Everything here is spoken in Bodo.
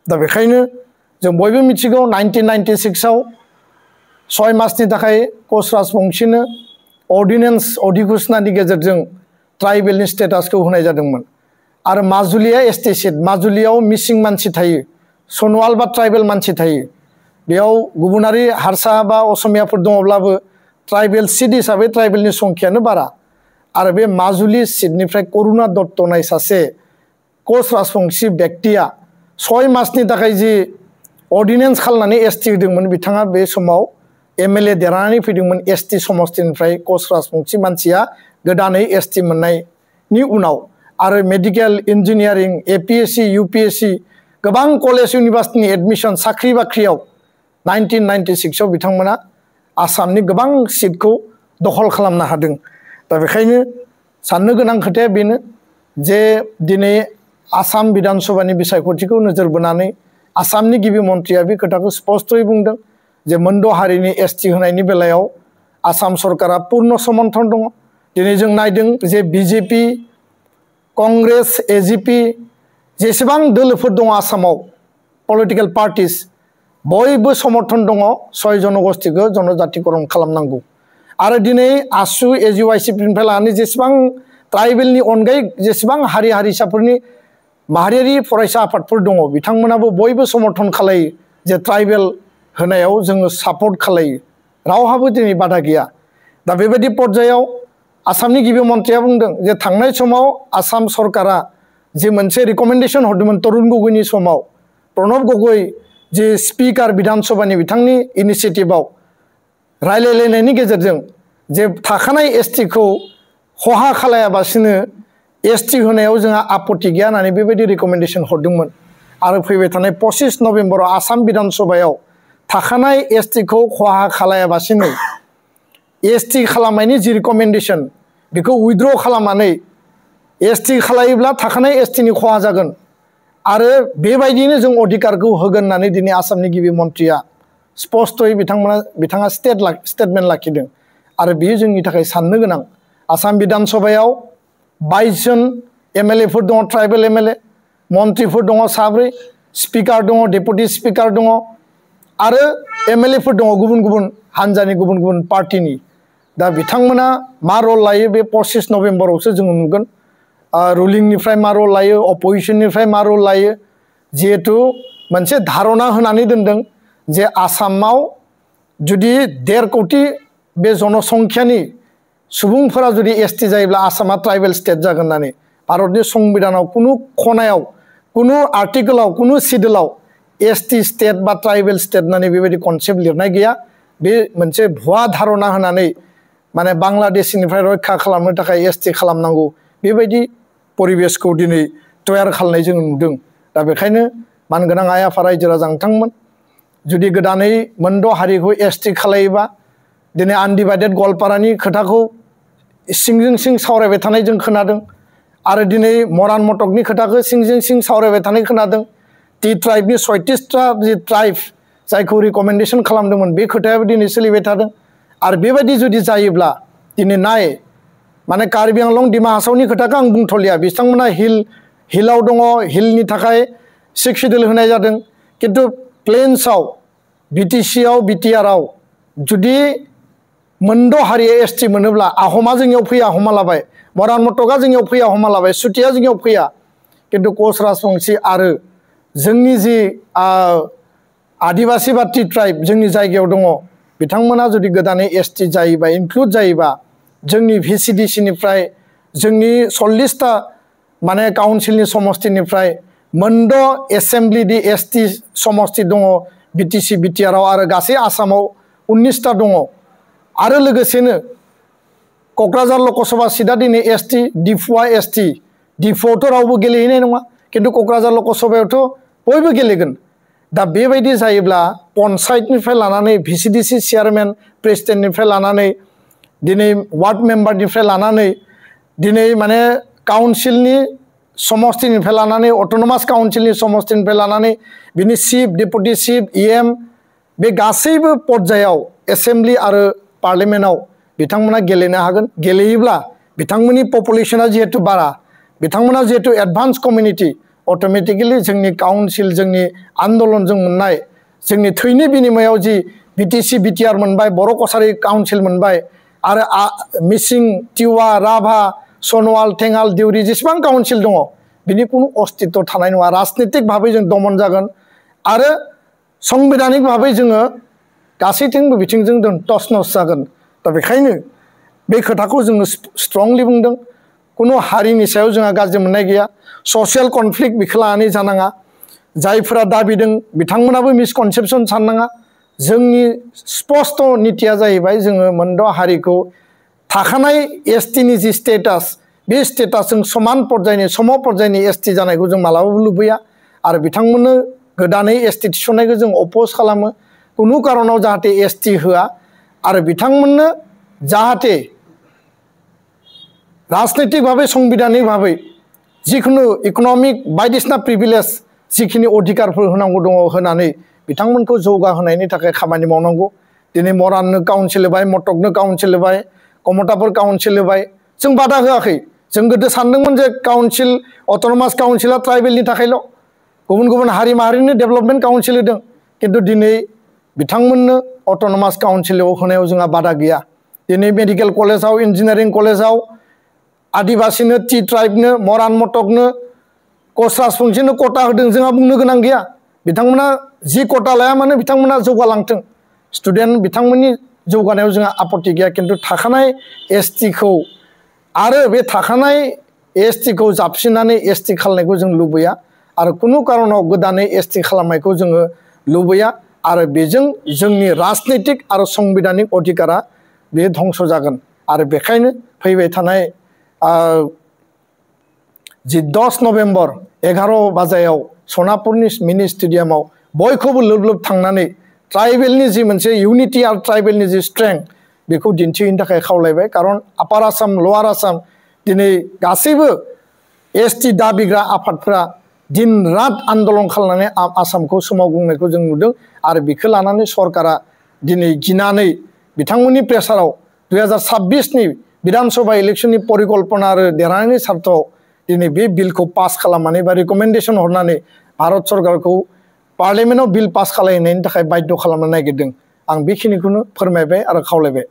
दा बेखायनो जों बयबो मिथिगौ 1996 आव 6 मासनि थाखाय कच राजबंशीनो अर्डिनेन्स अधिघोषणानि गेजेरजों ट्राइबेलनि स्टेटासखौ होनाय जादोंमोन आरो माजुलिया एसटी सीट माजुलियाव मिसिं मानसि थायो सनवाल बा ट्राइबेल मानसि थायो बेयाव गुबुनारि हारसा बा असमियाफोर दङब्लाबो ट्राइबेल सीट हिसाबै ट्राइबेलनि संख्यानो बारा आरो बे माजुलि सीटनिफ्राय करुणा दत्त नाय सासे कच राजबंशी व्यक्तिया 6 मासनि थाखाय जि अर्डिनेन्स खालामनानै एसटी होदोंमोन बिथाङा बे समाव एमएलए देरहानानै फैदोंमोन एसटी समष्टिनिफ्राय कच राजबंशी मानसिया गोदानै एसटी मोननायनि उनाव आरो मेडिकेल इन्जिनियारिं एपीएससी यूपीएससी गोबां कलेज इउनिभार्सिटिनि एडमिशन साख्रि बाख्रियाव 1996 आव बिथांमोना आसामनि गोबां सीटखौ दखल खालामनो हादों दा बेखायनो साननो गोनां खोथाया बेनो जे दिनै आसाम विधान सभानि बिसायख'थिखौ नोजोर बोनानै आसामनि गिबि मन्थ्रिया बे खोथाखौ स्पष्टयै बुंदों जे मोनद' हारिनि एसटी होनायनि बेलायाव आसाम सरकारा पूर्ण समर्थन दङ दिनै जों नायदों जे बिजेपि कांग्रेस एजिपि जेसेबां दोलोफोर दङ आसामाव पलिटिकल पार्टिस बयबो समर्थन दङ 6 जनगोष्ठीखौ जनजातिकरण खालामनांगौ आरो दिनै आसु एजिवाइसिनिफ्राय लानानै जेसेबां ट्राइबेलनि अनगायै जेसेबां हारि हारिसाफोरनि माहारियारि फरायसा आफादफोर दङ बिथांमोनाबो बयबो समर्थन खालायो जे ट्राइबेल होनायाव जोङो सापर्ट खालायो रावहाबो दिनै बादा गैया दा बेबायदि पर्यायाव आसामनि गिबि मन्थ्रिया बुंदों जे थांनाय समाव आसाम सरकारा जे मोनसे रिकमेन्डेशन हरदोंमोन तरुण गगৈनि समाव प्रणब गगৈ जे स्पिकार विधान सभानि बिथांनि इनिशिएटिभआव रायलायलायनायनि गेजेरजों जे थाखानाय एसटीखौ खहा खालायाबासिनो एसटी होनायाव जोंहा आपत्ति गैया होननानै बेबायदि रिकमेन्डेशन हरदोंमोन आरो फैबाय थानाय 25 नभेम्बराव आसाम विधान सभायाव थाखानाय एसटीखौ खहा खालायाबासिनो एसटी खालामनायनि जि रिकमेन्डेशन बेखौ उइथड्र खालामनानै एसटी खालायोब्ला थाखानाय एसटीनि खहा जागोन आरो बेबायदिनो जों अधिकारखौ होगोन होननानै दिनै आसामनि गिबि मन्थ्रिया स्पष्टयै बिथाङा स्टेटमेन्ट लाखिदों आरो बेयो जोंनि थाखाय साननो गोनां आसाम विधान सभायाव 22 जन एमएलएफोर दङ ट्राइबेल एमएलए मन्थ्रिफोर दङ 7 स्पिकार दङ डेपुटि स्पिकार दङ आरो एमएलएफोर दङ गुबुन गुबुन हानजानि गुबुन गुबुन पार्टिनि दा बिथांमोना मा रल लायो बे 25 नभेम्बरावसो जों नुगोन रुलिंनिफ्राय मा रल लायो अपोजिशननिफ्राय मा रल लायो जिहेतु मोनसे धारणा होनानै दोनदों जे आसामाव जुदि 1.5 कोटि बे जनसंख्यानि सुबुंफोरा जुदि एसटी जायोब्ला आसामा ट्राइबेल स्टेट जागोन होननानै भारतनि संबिधानाव कुनु खनायाव कुनु आर्टिकलाव कुनु सिडुलाव एसटी स्टेट बा ट्राइबेल स्टेट होननानै बेबायदि कनसेप्ट लिरनाय गैया बे मोनसे भुवा धारणा होनानै माने बांलादेशनिफ्राय रैखा खालामनो थाखाय एसटी खालामनांगौ बेबायदि परिबेसखौ दिनै तयार खालामनाय जों नुदों दा बेखायनो मानगोनां आइ आफा रायजो राजा नोंथांमोन जुदि गोदानै मोनद' हारिखौ एसटी खालायोबा दिनै आनडिभाइडेड गवालपारानि खोथाखौ सिंजों सिं सावरायबाय थानाय जों खोनादों आरो दिनै मरान मटकनि खोथाखौ सिंजों सिं सावरायबाय थानाय खोनादों टि ट्राइबनि 36टा जि ट्राइब जायखौ रिकमेन्डेशन खालामदोंमोन बे खोथायाबो दिनै सोलिबाय थादों आरो बेबायदि जुदि जायोब्ला दिनै नाय माने कार्बि आंलं डिमा हासावनि खोथाखौ आं बुंथ'लिया बिथांमोना हिलाव दङ हिलनि थाखाय 6 शिड्युल होनाय जादों किन्तु प्लेन्सआव बिटिसिआव बिटिआरआव जुदि मोनद' हारिया एसटी मोनोब्ला आहमा जोंनियाव फैया आहमा लाबाय मरान मटका जोंनियाव फैया आहमा लाबाय सुतिया जोंनियाव फैया किन्तु कच राजबंशी आरो जोंनि जि आदिबासी बा टि ट्राइब जोंनि जायगायाव दङ बिथांमोना जुदि गोदानै एसटी जायोबा इनक्लुड जायोबा जोंनि भिसिडिसिनिफ्राय जोंनि 40टा माने काउन्सिलनि समष्टिनिफ्राय मोनद' एसेम्ब्लि दि एसटी समष्टि दङ बिटिसि बिटिआरआव आरो गासै आसामाव 19टा दङ आरो लोगोसेनो क'क्राझार लकसभा सीटआ दिनै एसटी डिफुआ एसटी डिफुआवथ' रावबो गेलेहैनाय नङा किन्तु क'क्राझार लकसभायावथ' बयबो गेलेगोन दा बेबायदि जायोब्ला पन्चायतनिफ्राय लानानै भिसिडिसि चेयारमेन प्रेसिडेन्टनिफ्राय लानानै दिनै वार्ड मेम्बारनिफ्राय लानानै दिनै माने काउन्सिलनि समष्टिनिफ्राय लानानै अट'नमास काउन्सिलनि समष्टिनिफ्राय लानानै बिनि चिफ डेपुटि चिफ इएम बे गासैबो पर्यायाव एसेम्ब्लि आरो पार्लियामेन्टआव बिथांमोना गेलेनो हागोन गेलेयोब्ला बिथांमोननि पपुलेसना जिहेतु बारा बिथांमोना जिहेतु एडभान्स कमिउनिटि अट'मेटिकेलि जोंनि काउन्सिल जोंनि आन्दलनजों मोननाय जोंनि थैनि बिनिमयाव जि बिटिसि बिटिआर मोनबाय बर' कसारि काउन्सिल मोनबाय आरो मिसिं टिवा राभा सनवाल थेङाल देउरि जेसेबां काउन्सिल दङ बिनि कुनु अस्तित्व थानाय नङा राजनितिक भाबै जों दमन जागोन आरो संबिधानिक भाबै जोङो गासैथिंबो बिथिंजों जों टस नस जागोन दा बेखायनो बे खोथाखौ जोङो स्ट्रंलि बुंदों कुनु हारिनि सायाव जोंहा गाज्रि मोननाय गैया ससियेल कनफ्लिक्ट बेखौ लानानै जानाङा जायफोरा दाबिदों बिथांमोनाबो मिसकनसेपसन साननाङा जोंनि स्पष्ट नीतिया जाहैबाय जोङो मोनद' हारिखौ थाखानाय एसटिनि जि स्टेटास बे स्टेटासजों समान पर्यायनि सम पर्यायनि एसटि जानायखौ जों मालाबाबो लुबैया आरो बिथांमोननो गोदानै एसटि थिसननायखौ जों अपोज खालामो कुनु कारनाव जाहाथे एसटि होआ आरो बिथांमोननो जाहाथे राजनैतिक भाबै संबिधानिक भाबै जिखुनु इकनमिक बायदिसिना प्रिभिलेज जिखिनि अधिकारफोर होनांगौ दङ होनानै बिथांमोनखौ जौगाहोनायनि थाखाय खामानि मावनांगौ दिनै मराननो काउन्सिल होबाय मटकनो काउन्सिल होबाय कमताफोर काउन्सिल होबाय जों बादा होआखै जों गोदो सानदोंमोन जे काउन्सिल अट'नमास काउन्सिला ट्राइबेलनि थाखायल' गुबुन गुबुन हारि माहारिनि डेभेलपमेन्ट काउन्सिल होदों किन्तु दिनै बिथांमोननो अट'नमास काउन्सिलाव होनायाव जोंहा बादा गैया दिनै मेडिकेल कलेजाव इन्जिनियारिं कलेजाव आदिबासिनो टि ट्राइबनो मरान मटकनो कच राजबंशीनो कटा होदों जोंहा बुंनो गोनां गैया बिथांमोना जि कटा लाया मानो बिथांमोना जौगालांथों स्टुडेन्ट बिथांमोननि जौगानायाव जोंहा आपत्ति गैया किन्तु थाखानाय एसटिखौ आरो बे थाखानाय एसटिखौ जाबसिननानै एसटि खालामनायखौ जों लुबैया आरो कुनु कारनाव गोदानै एसटि खालामनायखौ जोङो लुबैया आरो बेजों जोंनि राजनैतिक आरो संबिधानिक अधिकारा बे धंस जागोन आरो बेखायनो फैबाय थानाय जि 10 नभेम्बर 11 बाजायाव सनापुरनि मिनि स्टेडियामाव बयखौबो लोब लोब थांनानै ट्राइबेलनि जि मोनसे इउनिटि आरो ट्राइबेलनि जि स्ट्रेंथ बेखौ दिन्थिहैनो थाखाय खावलायबाय कारन आपार आसाम लवार आसाम दिनै गासैबो एसटि दाबिग्रा आफादफोरा दिन रात आन्दलन खालामनानै आसामखौ सोमावग्लुंनायखौ जों नुदों आरो बेखौ लानानै सरकारा दिनै गिनानै बिथांमोननि प्रेसाराव 2026नि विधानसभा इलेक्शननि परिकल्पना आरो देरहानायनि सार्थआव दिनै बे बिलखौ पास खालामनानै बा रिकमेन्डेसन हरनानै भारत सरकारखौ पार्लियामेन्टआव बिल पास खालामनायनि थाखाय बाध्य खालामनो नागिरदों आं बेखिनिखौनो फोरमायबाय आरो खावलायबाय।